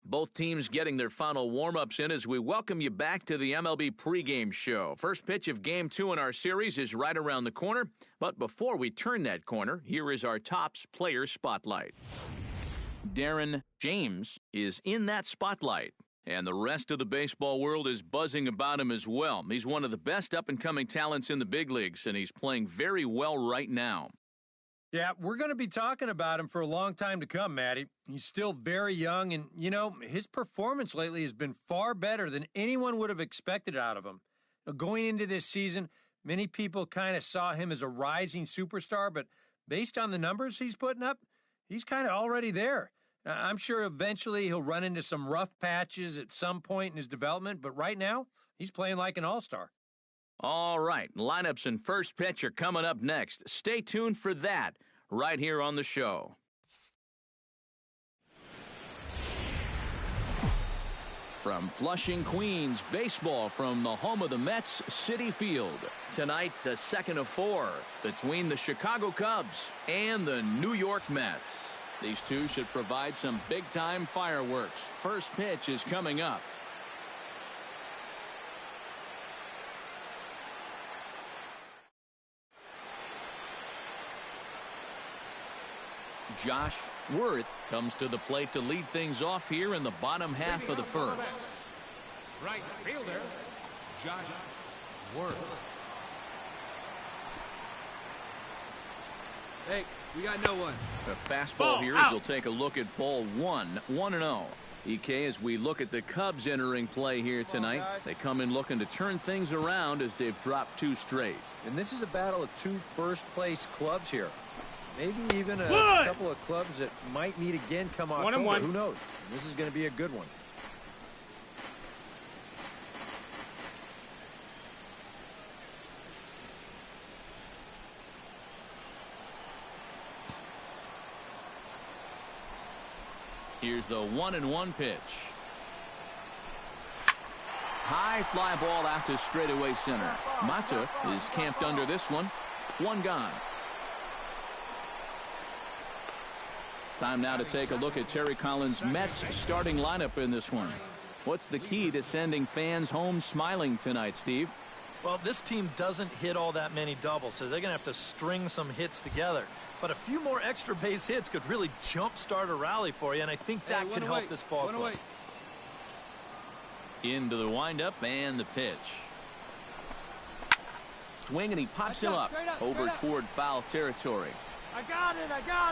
Both teams getting their final warm-ups in as we welcome you back to the MLB pregame show. First pitch of Game 2 in our series is right around the corner. But before we turn that corner, here is our Topps player spotlight. Darren James is in that spotlight, and the rest of the baseball world is buzzing about him as well. He's one of the best up-and-coming talents in the big leagues, and he's playing very well right now. Yeah, we're going to be talking about him for a long time to come, Matty. He's still very young, and, his performance lately has been far better than anyone would have expected out of him. Going into this season, many people kind of saw him as a rising superstar, but based on the numbers he's putting up, he's kind of already there. I'm sure eventually he'll run into some rough patches at some point in his development, but right now, he's playing like an all-star. All right, lineups and first pitch are coming up next. Stay tuned for that right here on the show. From Flushing, Queens, baseball from the home of the Mets, Citi Field. Tonight, the second of 4 between the Chicago Cubs and the New York Mets. These two should provide some big-time fireworks. First pitch is coming up. Josh Worth comes to the plate to lead things off here in the bottom half of the first. Right fielder, Josh Worth. Hey, we got no one. The fastball here as we'll take a look at ball 1, 1-0. EK, as we look at the Cubs entering play here tonight, they come in looking to turn things around as they've dropped 2 straight. And this is a battle of 2 first-place clubs here. Maybe even a couple of clubs that might meet again come October. 1-1. Who knows? This is going to be a good one. Here's the 1-1 pitch. High fly ball out to straightaway center. Mata is camped under this one. 1 gone. Time now to take a look at Terry Collins' Mets starting lineup in this one. What's the key to sending fans home smiling tonight, Steve? Well, this team doesn't hit all that many doubles, so they're going to have to string some hits together. But a few more extra base hits could really jumpstart a rally for you, and I think that could help this ball club. Into the windup and the pitch. Swing, and he pops him up over toward foul territory. I got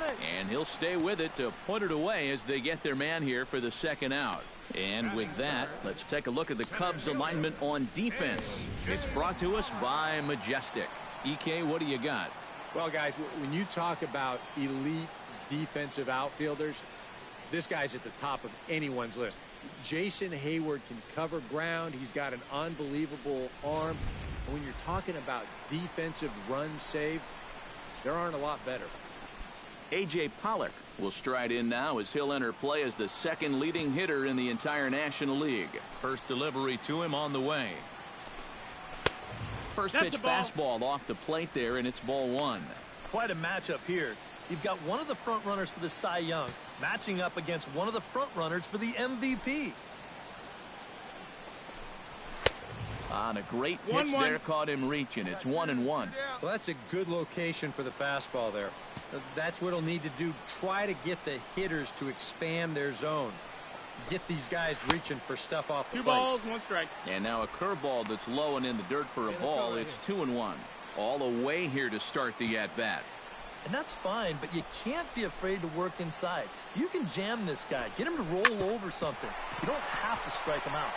it. And he'll stay with it to put it away as they get their man here for the second out. And with that, let's take a look at the Cubs alignment on defense. It's brought to us by Majestic. EK, what do you got? Well, guys, when you talk about elite defensive outfielders, this guy's at the top of anyone's list. Jason Hayward can cover ground. He's got an unbelievable arm. And when you're talking about defensive runs saved, there aren't a lot better. A.J. Pollock will stride in now as he'll enter play as the second leading hitter in the entire National League. First delivery to him on the way. First pitch fastball off the plate there, and it's ball 1. Quite a matchup here. You've got one of the front runners for the Cy Young matching up against one of the front runners for the MVP. On a great pitch there, caught him reaching. It's 1-1. Well, that's a good location for the fastball there. That's what he'll need to do. Try to get the hitters to expand their zone. Get these guys reaching for stuff off the plate. 2 balls, 1 strike. And now a curveball that's low and in the dirt for a ball. It's 2-1. All away here to start the at-bat. And that's fine, but you can't be afraid to work inside. You can jam this guy. Get him to roll over something. You don't have to strike him out.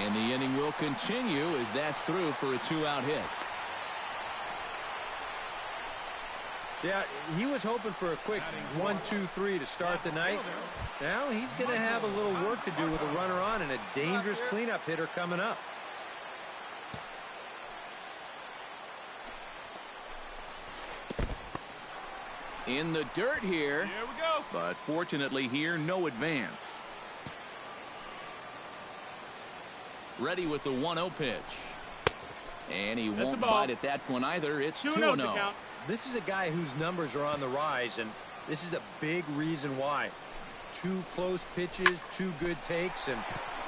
And the inning will continue as that's through for a 2-out hit. Yeah, he was hoping for a quick 1-2-3 to start the night. Now he's going to have a little work to do with a runner on and a dangerous cleanup hitter coming up. In the dirt here. Here we go. But fortunately here, no advance. Ready with the 1-0 pitch. And he won't bite at that one either. It's 2-0. This is a guy whose numbers are on the rise, and this is a big reason why. 2 close pitches, 2 good takes, and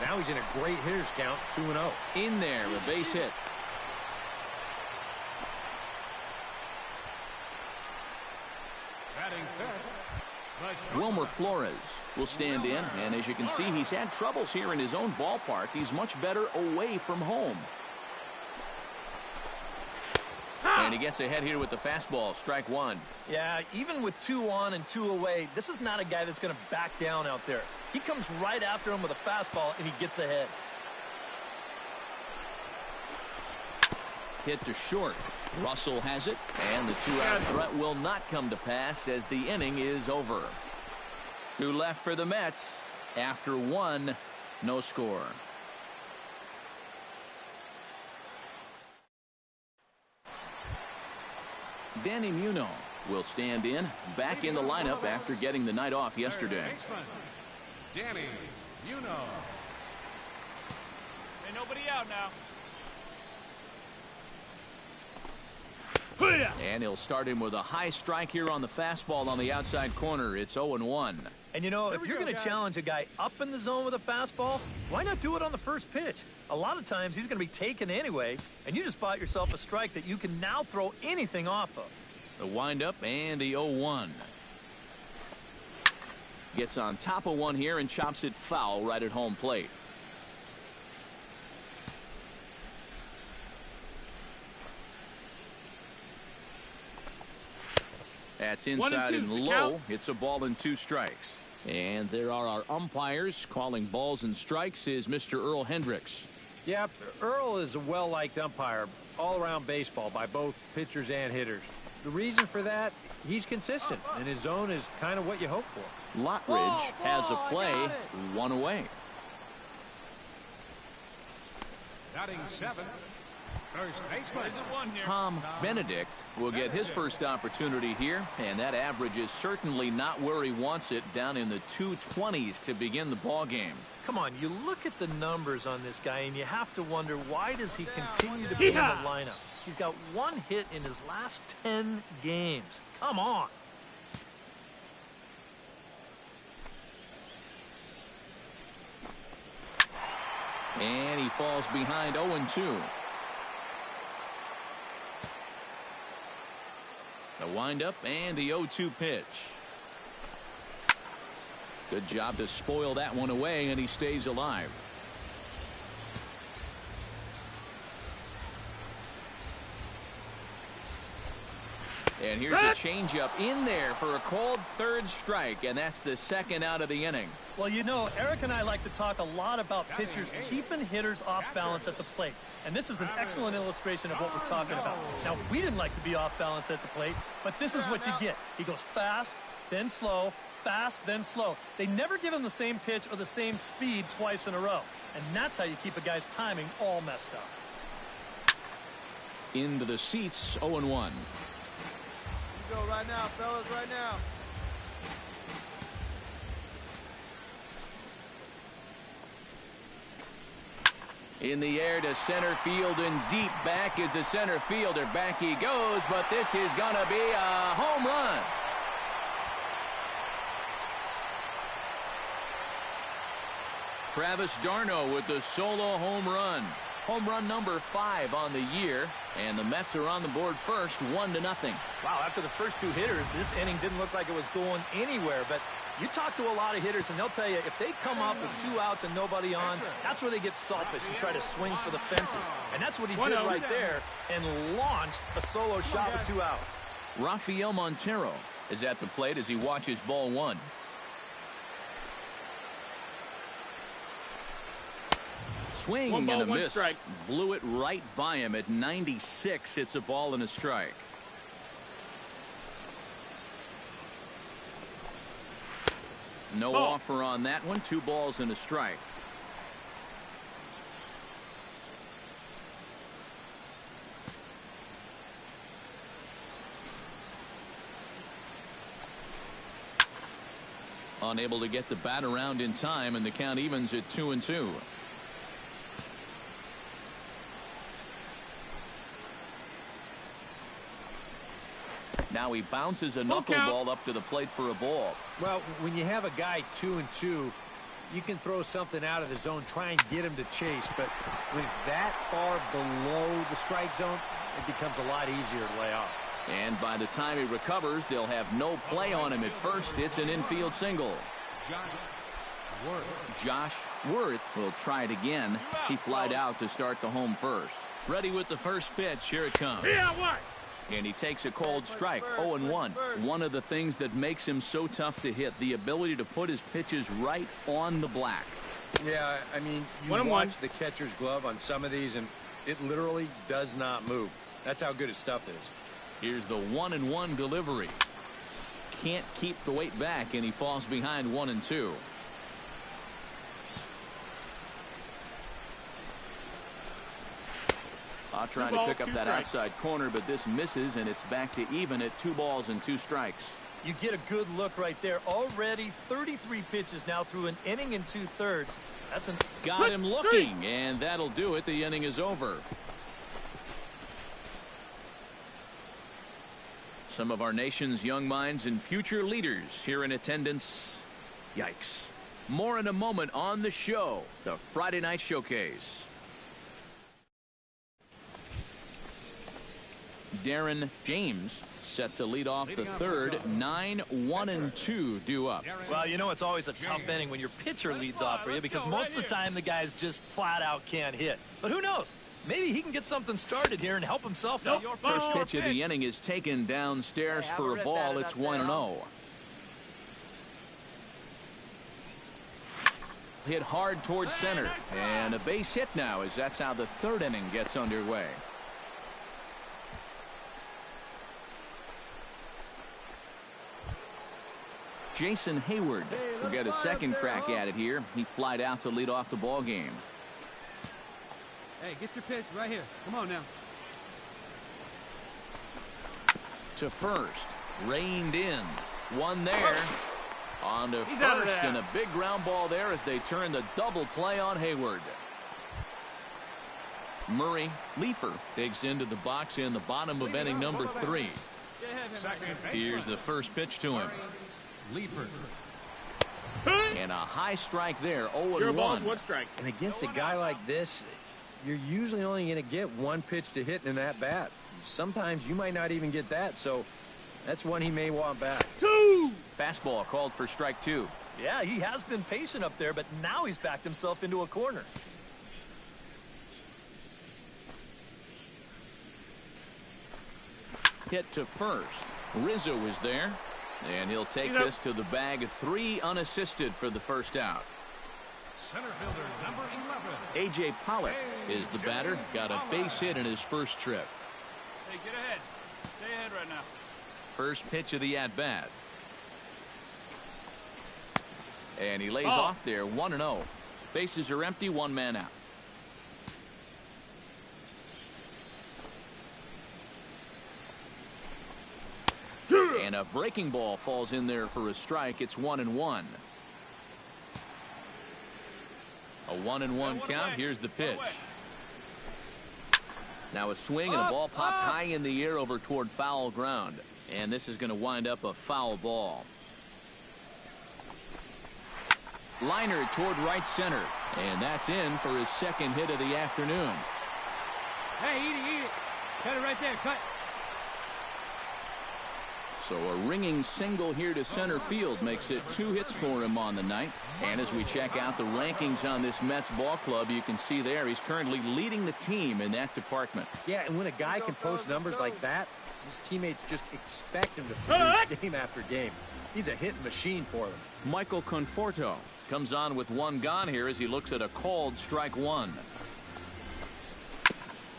now he's in a great hitter's count, 2-0. In there, a base hit. Batting fifth, Wilmer Flores will stand in, and as you can see, he's had troubles here in his own ballpark. He's much better away from home. And he gets ahead here with the fastball, strike 1. Yeah, even with 2 on and 2 away, this is not a guy that's going to back down out there. He comes right after him with a fastball, and he gets ahead. Hit to short. Russell has it, and the 2-out threat will not come to pass as the inning is over. 2 left for the Mets. After 1, no score. Danny Muno will stand in, back in the lineup after getting the night off yesterday. Danny Muno. Ain't nobody out now. And he'll start him with a high strike here on the fastball on the outside corner. It's 0-1. And you know, if you're going to challenge a guy up in the zone with a fastball, why not do it on the first pitch? A lot of times he's going to be taken anyway, and you just bought yourself a strike that you can now throw anything off of. The windup and the 0-1. Gets on top of one here and chops it foul right at home plate. That's inside and low. It's a ball and 2 strikes. And there are our umpires. Calling balls and strikes is Mr. Earl Hendricks. Yeah, Earl is a well-liked umpire all around baseball by both pitchers and hitters. The reason for that, he's consistent, and his zone is kind of what you hope for. Lockridge has a play, 1 away. Batting 7th, first baseman. Tom Benedict will get his first opportunity here, and that average is certainly not where he wants it, down in the 220s to begin the ball game. Come on, you look at the numbers on this guy, and you have to wonder, why does he continue to be in the lineup? He's got 1 hit in his last 10 games. Come on. And he falls behind 0-2. The windup and the 0-2 pitch. Good job to spoil that one away, and he stays alive. And here's a changeup in there for a called 3rd strike, and that's the 2nd out of the inning. Well, you know, Eric and I like to talk a lot about pitchers keeping hitters off balance at the plate. And this is an excellent illustration of what we're talking about. Now, we didn't like to be off balance at the plate, but this is what you get. He goes fast, then slow, fast, then slow. They never give him the same pitch or the same speed twice in a row. And that's how you keep a guy's timing all messed up. Into the seats, 0-1. Go right now, fellas, right now. In the air to center field, and deep back is the center fielder. Back he goes, but this is going to be a home run. Travis d'Arnaud with the solo home run. Home run number 5 on the year, and the Mets are on the board first, 1-0. Wow, after the first 2 hitters, this inning didn't look like it was going anywhere. But you talk to a lot of hitters, and they'll tell you if they come up with 2 outs and nobody on, that's where they get selfish and try to swing for the fences. And that's what he did right there, and launched a solo shot with 2 outs. Rafael Montero is at the plate as he watches ball 1. Swing and a miss. Strike. Blew it right by him at 96. It's a ball and a strike. No offer on that one. 2 balls and a strike. Unable to get the bat around in time, and the count evens at 2-2. Now he bounces a knuckleball up to the plate for a ball. Well, when you have a guy 2-2, you can throw something out of the zone, try and get him to chase. But when it's that far below the strike zone, it becomes a lot easier to lay off. And by the time he recovers, they'll have no play on him at first. It's an infield single. Josh Worth will try it again. He flied out to start the home first. Ready with the first pitch. Here it comes. And he takes a cold strike. 0-1. One of the things that makes him so tough to hit, the ability to put his pitches right on the black. Yeah, I mean, you watch the catcher's glove on some of these, and it literally does not move. That's how good his stuff is. Here's the 1-1 delivery. Can't keep the weight back, and he falls behind 1-2. Trying to pick up that outside corner, but this misses, and it's back to even at 2 balls and 2 strikes. You get a good look right there. Already 33 pitches now through an inning and 2/3. That's got him looking, and that'll do it. The inning is over. Some of our nation's young minds and future leaders here in attendance. Yikes. More in a moment on the show, the Friday Night Showcase. Darren James set to lead off the third. 9-1-2 due up. Well, you know, it's always a tough inning when your pitcher leads off for you, because most of the time the guys just flat out can't hit. But who knows? Maybe he can get something started here and help himself out. First pitch of the inning is taken downstairs for a ball. It's 1-0. Hit hard towards center, and a base hit now, as that's how the third inning gets underway. Jason Hayward will get a second crack at it here. He flied out to lead off the ball game. Hey, get your pitch right here. Come on now. To first, reined in. One there. On to first, and a big ground ball there as they turn the double play on Hayward. Murray Leefer digs into the box in the bottom of inning number 3. Here's the first pitch to him. Leeper. And a high strike there. 0-1. And against a guy like this, you're usually only going to get one pitch to hit in that bat. Sometimes you might not even get that, so that's one he may want back. 2. Fastball called for strike 2. Yeah, he has been patient up there, but now he's backed himself into a corner. Hit to first. Rizzo is there, and he'll take this to the bag. 3 unassisted for the first out. Center fielder number 11. A.J. Pollock is the batter. Got a base hit in his first trip. Hey, get ahead. Stay ahead right now. First pitch of the at-bat. And he lays off there. 1-0. Bases are empty. 1 man out. And a breaking ball falls in there for a strike. It's 1-1. A 1-1 count. Here's the pitch. Now a swing, and a ball popped high in the air over toward foul ground. And this is going to wind up a foul ball. Liner toward right center. And that's in for his second hit of the afternoon. Hey, eat it. Cut it right there. Cut. So a ringing single here to center field makes it 2 hits for him on the night. And as we check out the rankings on this Mets ball club, you can see there he's currently leading the team in that department. Yeah, and when a guy can post numbers like that, his teammates just expect him to produce game after game. He's a hitting machine for them. Michael Conforto comes on with 1 gone here as he looks at a called strike 1.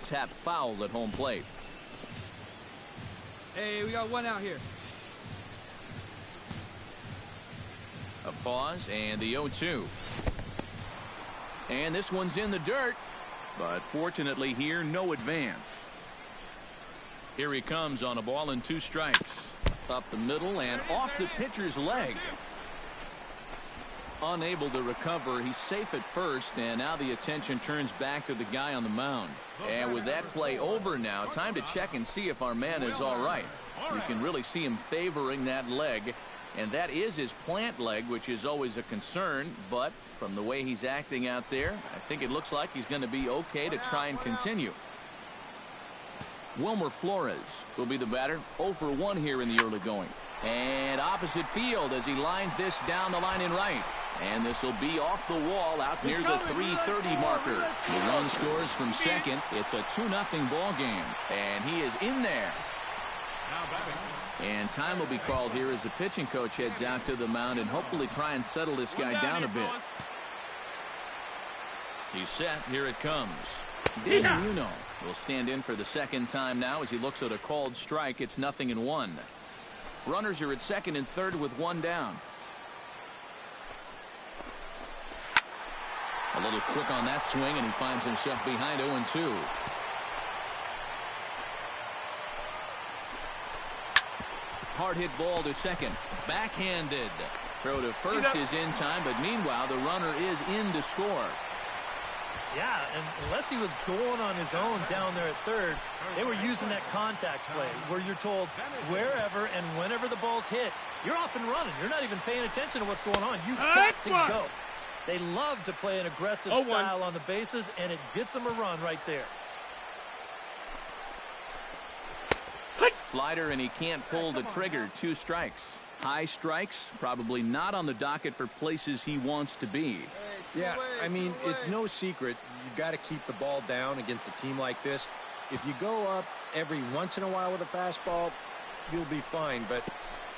Tap foul at home plate. Hey, we got 1 out here. A pause and the 0-2. And this one's in the dirt, but fortunately here, no advance. Here he comes on a ball and 2 strikes. Up the middle and off the pitcher's leg. Unable to recover. He's safe at first, and now the attention turns back to the guy on the mound. And with that play over now, time to check and see if our man is all right. You can really see him favoring that leg, and that is his plant leg, which is always a concern, but from the way he's acting out there, I think it looks like he's going to be okay to try and continue. Wilmer Flores will be the batter. 0 for 1 here in the early going. And opposite field as he lines this down the line in right. And this will be off the wall out near the 330 marker. The run scores from second. It's a 2-0 ball game. And he is in there. And time will be called here as the pitching coach heads out to the mound and hopefully try and settle this guy down a bit. He's set. Here it comes. Daniel will stand in for the second time now as he looks at a called strike. It's 0-1. Runners are at second and third with one down. A little quick on that swing, and he finds himself behind 0-2. Hard hit ball to second. Backhanded. Throw to first is in time, but meanwhile the runner is in to score. Yeah, and unless he was going on his own down there at third, they were using that contact play where you're told wherever and whenever the ball's hit, you're off and running. You're not even paying attention to what's going on. You've got to go. They love to play an aggressive style on the bases, and it gets them a run right there. Slider, and he can't pull the trigger. 2 strikes. High strikes, probably not on the docket for places he wants to be. Yeah, I mean, it's no secret. You've got to keep the ball down against a team like this. If you go up every once in a while with a fastball, you'll be fine. But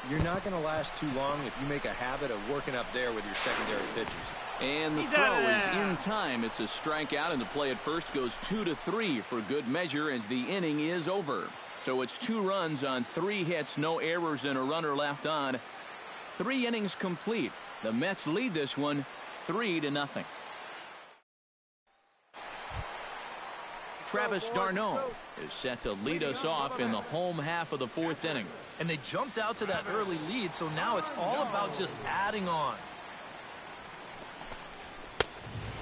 you're not going to last too long if you make a habit of working up there with your secondary pitches. And the throw is in time. It's a strikeout, and the play at first goes 2-3 for good measure as the inning is over. So it's 2 runs on 3 hits, no errors, and a runner left on. 3 innings complete. The Mets lead this one 3-0. Travis d'Arnaud is set to lead us off in the home half of the 4th inning. And they jumped out to that early lead, so now it's all about just adding on.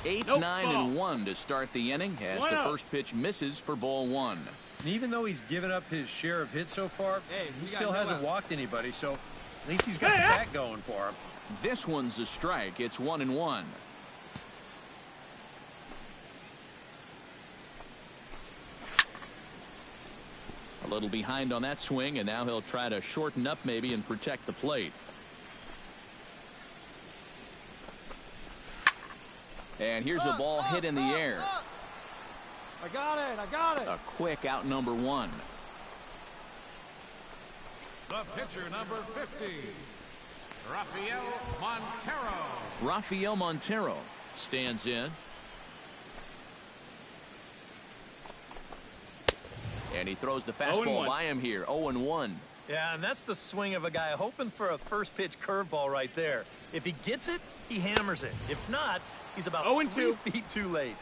8-9-1 to start the inning as the first pitch misses for ball 1. Even though he's given up his share of hits so far, he still hasn't walked anybody, so at least he's got the bat going for him. This one's a strike. It's 1-1. A little behind on that swing, and now he'll try to shorten up maybe and protect the plate. And here's a ball hit in the air. I got it. A quick out number 1. The pitcher, number 50, Rafael Montero. Rafael Montero stands in. And he throws the fastball by him here. 0-1. Yeah, and that's the swing of a guy hoping for a first pitch curveball right there. If he gets it, he hammers it. If not, he's about 3 feet too late.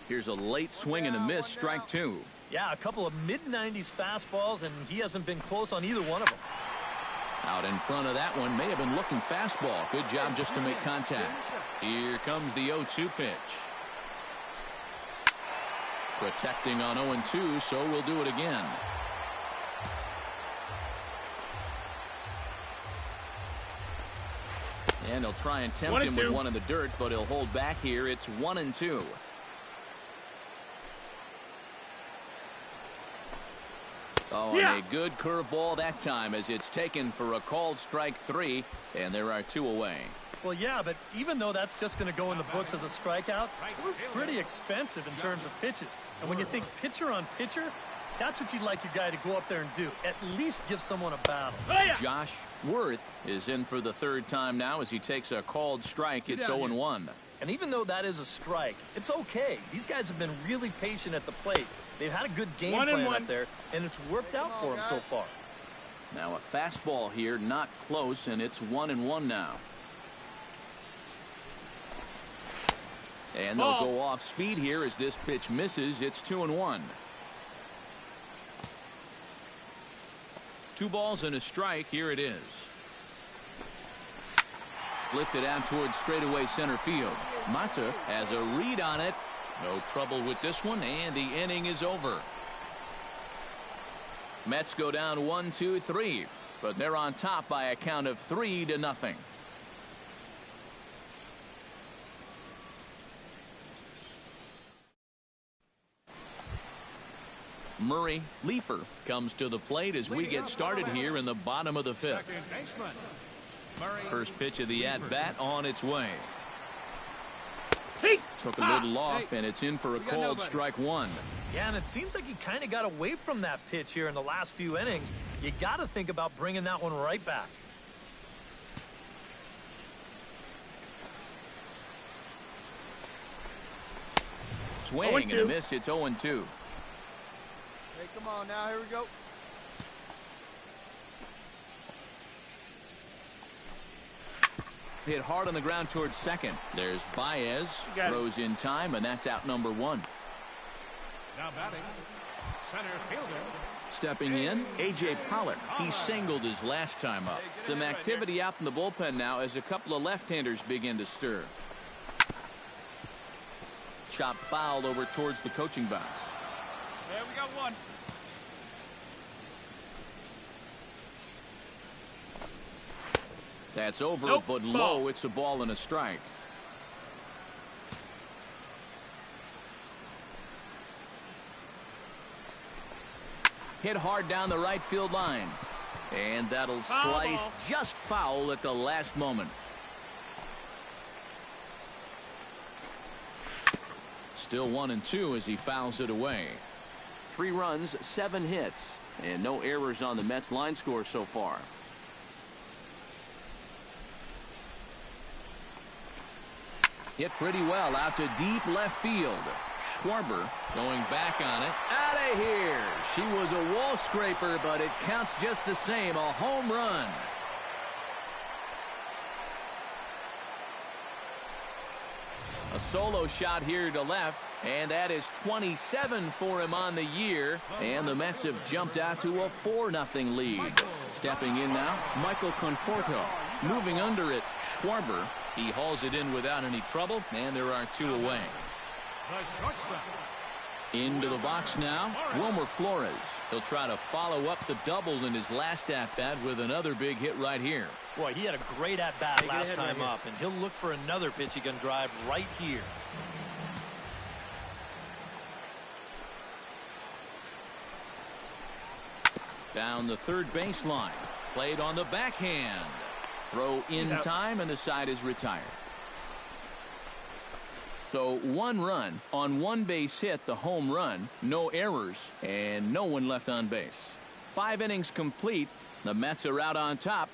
Here's a late swing and a miss, strike 2. Yeah, a couple of mid-90s fastballs, and he hasn't been close on either one of them. Out in front of that one, may have been looking fastball. Good job just to make contact. Here comes the 0-2 pitch. Protecting on 0-2, so we'll do it again. And he'll try and tempt him with one in the dirt, but he'll hold back here. It's 1-2. Oh, and a good curveball that time as it's taken for a called strike 3, and there are 2 away. Well, yeah, but even though that's just going to go in the books as a strikeout, it was pretty expensive in terms of pitches. And when you think pitcher on pitcher, that's what you'd like your guy to go up there and do. At least give someone a battle. Josh Worth is in for the 3rd time now as he takes a called strike. It's 0-1. And even though that is a strike, it's okay. These guys have been really patient at the plate. They've had a good game plan up there, and it's worked out for them so far. Now a fastball here, not close, and it's 1-1 now. And they'll go off speed here as this pitch misses. It's 2-1. 2 balls and a strike. Here it is. Lifted out towards straightaway center field. Mata has a read on it. No trouble with this one, and the inning is over. Mets go down 1-2-3, but they're on top by a count of 3-0. Murray Leefer comes to the plate as we get started here in the bottom of the fifth. First pitch of the at-bat on its way. Took a little off, and it's in for a cold strike one. Yeah, and it seems like he kind of got away from that pitch here in the last few innings. You got to think about bringing that one right back. Swing and a miss. It's 0-2. Hey, come on now. Here we go. Hit hard on the ground towards second. There's Baez. Throws in time, and that's out number one. Now batting, center fielder. Stepping in, A.J. Pollock. He singled his last time up. Some activity out in the bullpen now as a couple of left-handers begin to stir. Chop foul over towards the coaching box. There we got one. That's over, but low. It's a ball and a strike. Hit hard down the right field line. And that'll slice just foul at the last moment. Still 1-2 as he fouls it away. 3 runs, 7 hits, and no errors on the Mets line score so far. Hit pretty well out to deep left field. Schwarber going back on it. Out of here. She was a wall scraper, but it counts just the same. A home run. A solo shot here to left, and that is 27 for him on the year. And the Mets have jumped out to a 4-0 lead. Stepping in now, Michael Conforto. Moving under it, Schwarber. He hauls it in without any trouble, and there are 2 away. Into the box now, Wilmer Flores. He'll try to follow up the double in his last at-bat with another big hit right here. Boy, he had a great at-bat last time up, and he'll look for another pitch he can drive right here. Down the third baseline. Played on the backhand. Throw in time, and the side is retired. So 1 run on 1 base hit, the home run, no errors, and no one left on base. 5 innings complete. The Mets are out on top,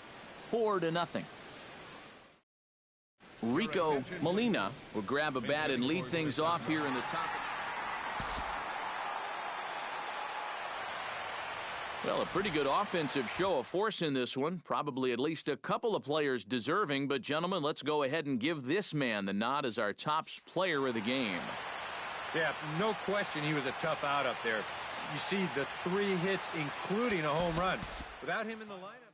4-0. Rico Molina will grab a bat and lead things off here in the top. Well, a pretty good offensive show of force in this one. Probably at least a couple of players deserving. But, gentlemen, let's go ahead and give this man the nod as our top player of the game. Yeah, no question he was a tough out up there. You see the 3 hits, including a home run. Without him in the lineup.